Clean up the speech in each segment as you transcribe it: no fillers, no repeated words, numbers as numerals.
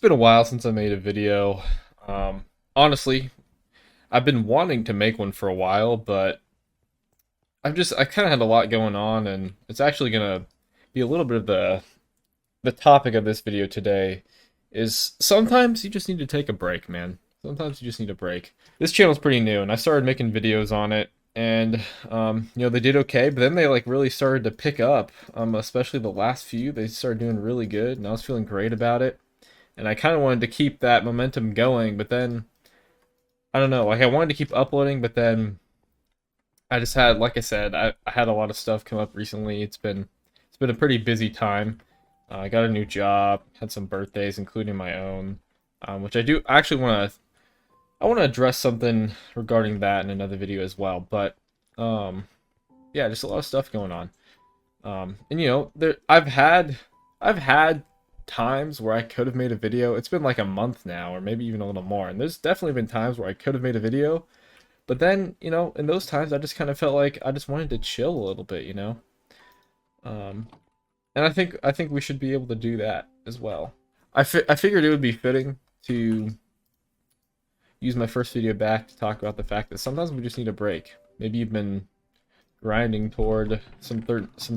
been a while since I made a video. Honestly, I've been wanting to make one for a while, but I kind of had a lot going on, and it's actually gonna be a little bit of the topic of this video today. Is sometimes you just need to take a break, man. Sometimes you just need a break. This channel's pretty new, and I started making videos on it, and they did okay, but then they like really started to pick up. Especially the last few, they started doing really good, and I was feeling great about it. And I kind of wanted to keep that momentum going, but then I don't know, like I wanted to keep uploading, but then I just had, like I said, I had a lot of stuff come up recently. It's been a pretty busy time. I got a new job, had some birthdays, including my own, which I actually want to address something regarding that in another video as well. But yeah, just a lot of stuff going on. And I've had times where I could have made a video. It's been like a month now, or maybe even a little more. And there's definitely been times where I could have made a video, but then, in those times, I just kind of felt like I just wanted to chill a little bit. Um, and I think we should be able to do that as well. I figured it would be fitting to use my first video back to talk about the fact that sometimes we just need a break. Maybe you've been grinding toward some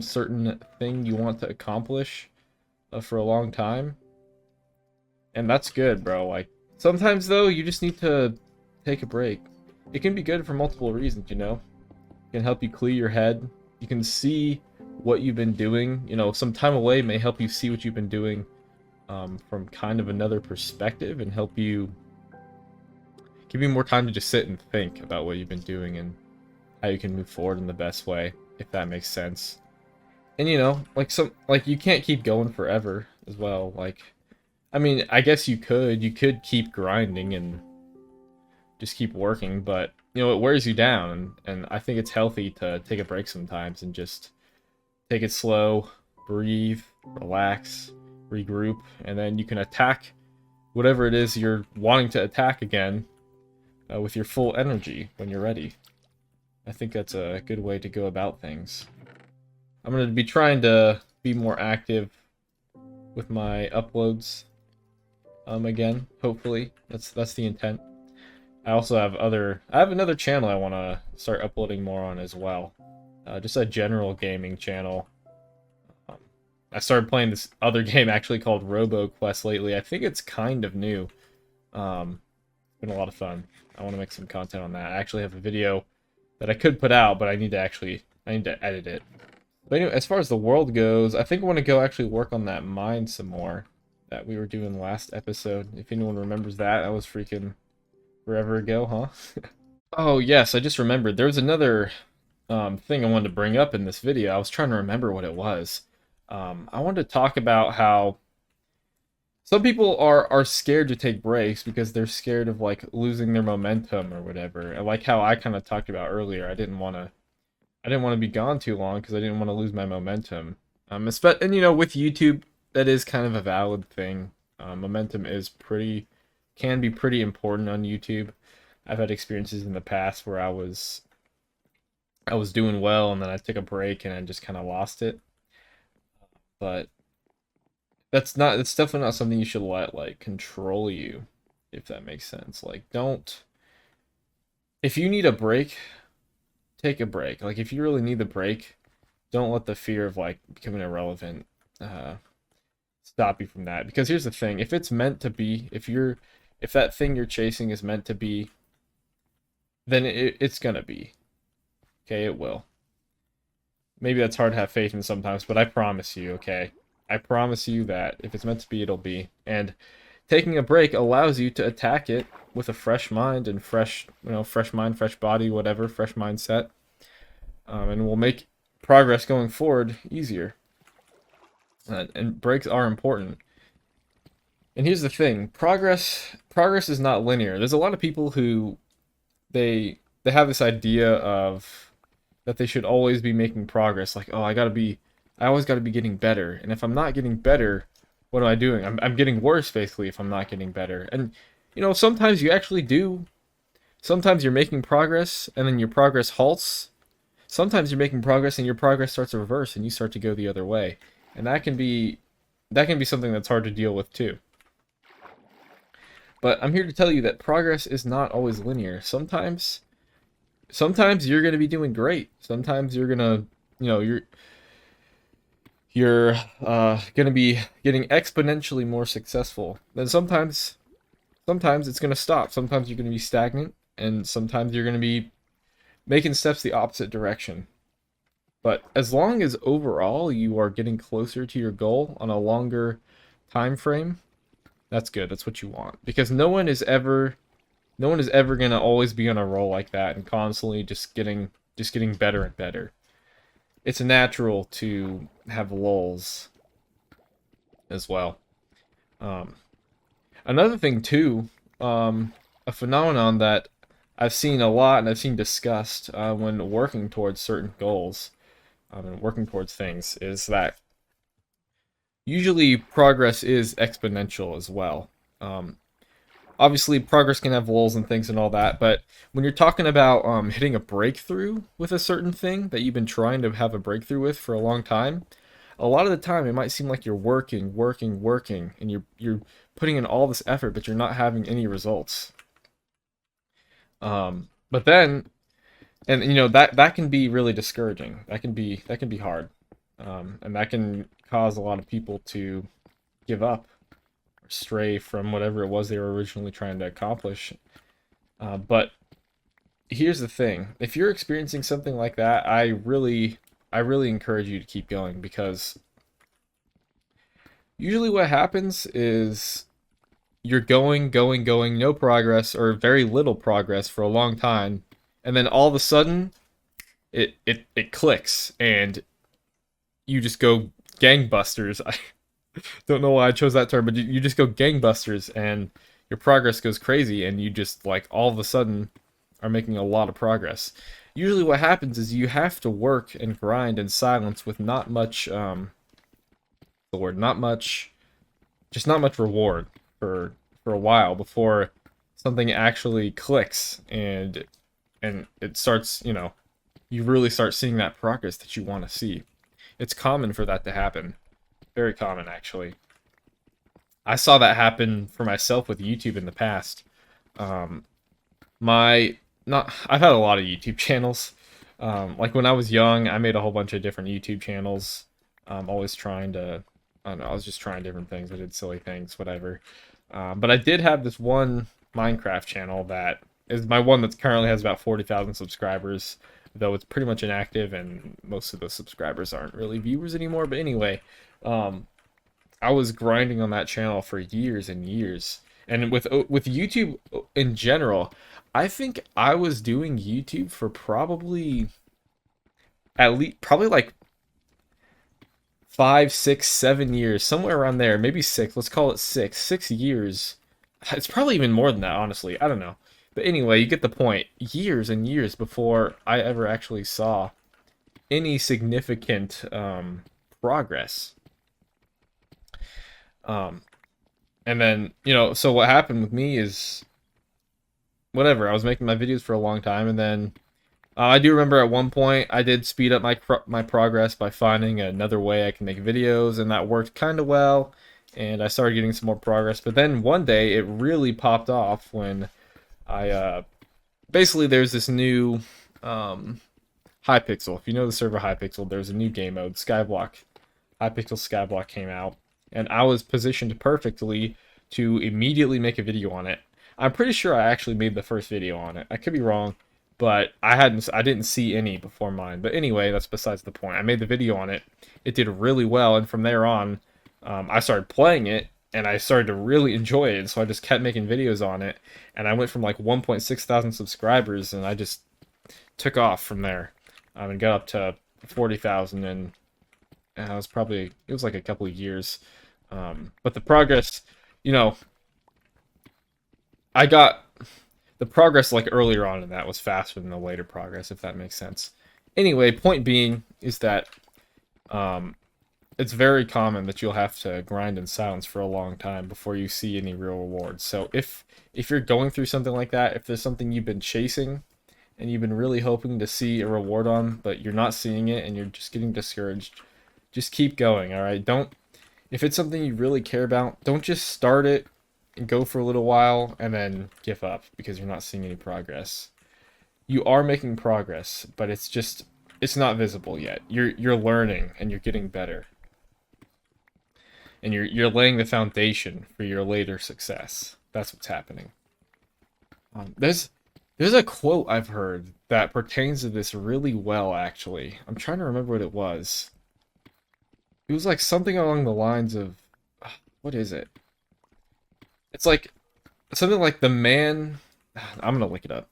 certain thing you want to accomplish for a long time, and that's good, bro. Like, sometimes though, you just need to take a break. It can be good for multiple reasons. It can help you clear your head. You can see what you've been doing. Some time away may help you see what you've been doing from kind of another perspective, and help you give you more time to just sit and think about what you've been doing and how you can move forward in the best way, if that makes sense. And like you can't keep going forever as well. Like, I mean, I guess you could keep grinding and just keep working, but it wears you down, and I think it's healthy to take a break sometimes and just take it slow, breathe, relax, regroup, and then you can attack whatever it is you're wanting to attack again with your full energy when you're ready. I think that's a good way to go about things. I'm going to be trying to be more active with my uploads again, hopefully. That's the intent. I have another channel I want to start uploading more on as well. Just a general gaming channel. I started playing this other game actually called RoboQuest lately. I think it's kind of new. It's been a lot of fun. I want to make some content on that. I actually have a video that I could put out, but I need to edit it. But anyway, as far as the world goes, I think I want to go actually work on that mine some more that we were doing last episode. If anyone remembers that, that was freaking forever ago, huh? Oh yes, I just remembered. There was another thing I wanted to bring up in this video. I was trying to remember what it was. I wanted to talk about how some people are scared to take breaks because they're scared of like losing their momentum or whatever. And like how I kind of talked about earlier, I didn't want to be gone too long because I didn't want to lose my momentum. And with YouTube, that is kind of a valid thing. Momentum can be pretty important on YouTube. I've had experiences in the past where I was doing well, and then I took a break and I just kind of lost it. But that's definitely not something you should let like control you, if that makes sense. Like, don't if you need a break, take a break. Like, if you really need the break, don't let the fear of like becoming irrelevant uh stop you from that. Because here's the thing: if it's meant to be, if that thing you're chasing is meant to be, then it's gonna be. Okay, it will. Maybe that's hard to have faith in sometimes, but I promise you, okay? I promise you that if it's meant to be, it'll be. And taking a break allows you to attack it with a fresh mind and fresh mind, fresh body, whatever, fresh mindset, and will make progress going forward easier. And breaks are important. And here's the thing: progress is not linear. There's a lot of people who they have this idea of that they should always be making progress. Like, oh, I always gotta be getting better. And if I'm not getting better, what am I doing? I'm getting worse, basically, if I'm not getting better. And sometimes you actually do. Sometimes you're making progress, and then your progress halts. Sometimes you're making progress, and your progress starts to reverse, and you start to go the other way. And that can be something that's hard to deal with too. But I'm here to tell you that progress is not always linear. Sometimes you're going to be doing great. Sometimes you're going to, you know, you're going to be getting exponentially more successful. Then sometimes it's going to stop. Sometimes you're going to be stagnant, and sometimes you're going to be making steps the opposite direction. But as long as overall you are getting closer to your goal on a longer time frame, that's good. That's what you want. Because no one is ever going to always be on a roll like that and constantly just getting better and better. It's natural to have lulls as well. Um, Another thing too, a phenomenon that I've seen a lot and I've seen discussed when working towards certain goals and working towards things is that usually progress is exponential as well. Um, Obviously, progress can have lulls and things and all that, but when you're talking about hitting a breakthrough with a certain thing that you've been trying to have a breakthrough with for a long time, a lot of the time it might seem like you're working, working, working, and you're putting in all this effort, but you're not having any results. But then, and you know that can be really discouraging. That can be hard, and that can cause a lot of people to give up or stray from whatever it was they were originally trying to accomplish. But here's the thing: if you're experiencing something like that, I really encourage you to keep going because usually what happens is you're going, going, going, no progress or very little progress for a long time, and then all of a sudden it clicks and you just go gangbusters. I don't know why I chose that term, but you just go gangbusters and your progress goes crazy and you just like all of a sudden are making a lot of progress. Usually what happens is you have to work and grind in silence with not much the word not much just not much reward for a while before something actually clicks and it starts, you really start seeing that progress that you want to see. It's common for that to happen. Very common, actually. I saw that happen for myself with YouTube in the past. Um, my not I've had a lot of YouTube channels. Like when I was young, I made a whole bunch of different YouTube channels. Always trying to, I don't know, I was just trying different things. I did silly things, whatever. But I did have this one Minecraft channel that is my one that currently has about 40,000 subscribers, though it's pretty much inactive and most of the subscribers aren't really viewers anymore. But anyway, um, I was grinding on that channel for years and years. And with YouTube in general, I think I was doing YouTube for probably at least probably like 5, 6, 7 years, somewhere around there, maybe six. Let's call it 6 years. It's probably even more than that, honestly. I don't know. But anyway, you get the point. Years and years before I ever actually saw any significant progress. Um, and then, so what happened with me is whatever. I was making my videos for a long time, and then I do remember at one point I did speed up my progress by finding another way I can make videos, and that worked kind of well. And I started getting some more progress. But then one day it really popped off when I basically there's this new Hypixel. If you know the server Hypixel, there's a new game mode, Skyblock. Hypixel Skyblock came out, and I was positioned perfectly to immediately make a video on it. I'm pretty sure I actually made the first video on it. I could be wrong, but I didn't see any before mine. But anyway, that's besides the point. I made the video on it. It did really well, and from there on, I started playing it, and I started to really enjoy it. So I just kept making videos on it, and I went from like 1.6 thousand subscribers, and I just took off from there, and got up to 40,000, and it was like a couple of years. But the progress, you know, I got the progress like earlier on in that was faster than the later progress, if that makes sense. Anyway, point being is that um, it's very common that you'll have to grind in silence for a long time before you see any real rewards. So if you're going through something like that, if there's something you've been chasing and you've been really hoping to see a reward on, but you're not seeing it and you're just getting discouraged, just keep going, all right? Don't If it's something you really care about, don't just start it go for a little while, and then give up because you're not seeing any progress. You are making progress, but it's not visible yet. You're learning and you're getting better. And you're laying the foundation for your later success. That's what's happening. There's a quote I've heard that pertains to this really well, actually. I'm trying to remember what it was. It was like something along the lines of, what is it? It's like something like the man. I'm gonna look it up.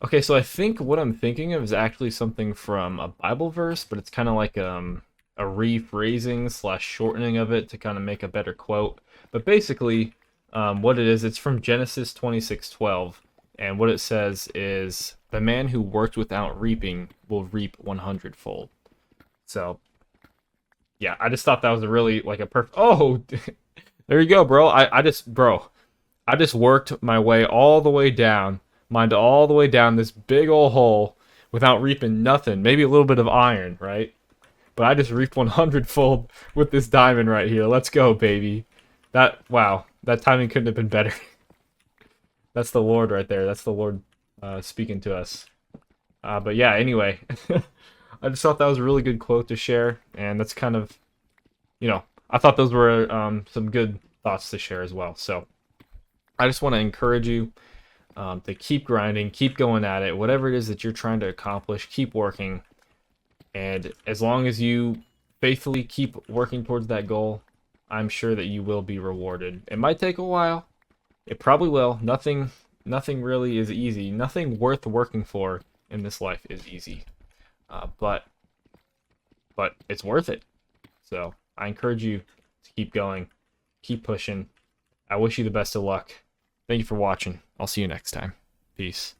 Okay, so I think what I'm thinking of is actually something from a Bible verse, but it's kind of like a rephrasing slash shortening of it to kind of make a better quote. But basically, what it is, it's from Genesis 26:12, and what it says is, "The man who worked without reaping will reap 100-fold." So, yeah, I just thought that was a really like a perfect. Oh, there you go, bro. I just worked my way all the way down, mined all the way down this big old hole without reaping nothing. Maybe a little bit of iron, right? But I just reaped 100-fold with this diamond right here. Let's go, baby. Wow, that timing couldn't have been better. That's the Lord right there. That's the Lord speaking to us. But yeah, anyway, I just thought that was a really good quote to share, and that's kind of, I thought those were some good thoughts to share as well. So I just want to encourage you to keep grinding, keep going at it, whatever it is that you're trying to accomplish, keep working. And as long as you faithfully keep working towards that goal, I'm sure that you will be rewarded. It might take a while. It probably will. Nothing really is easy. Nothing worth working for in this life is easy. But it's worth it. So I encourage you to keep going, keep pushing. I wish you the best of luck. Thank you for watching. I'll see you next time. Peace.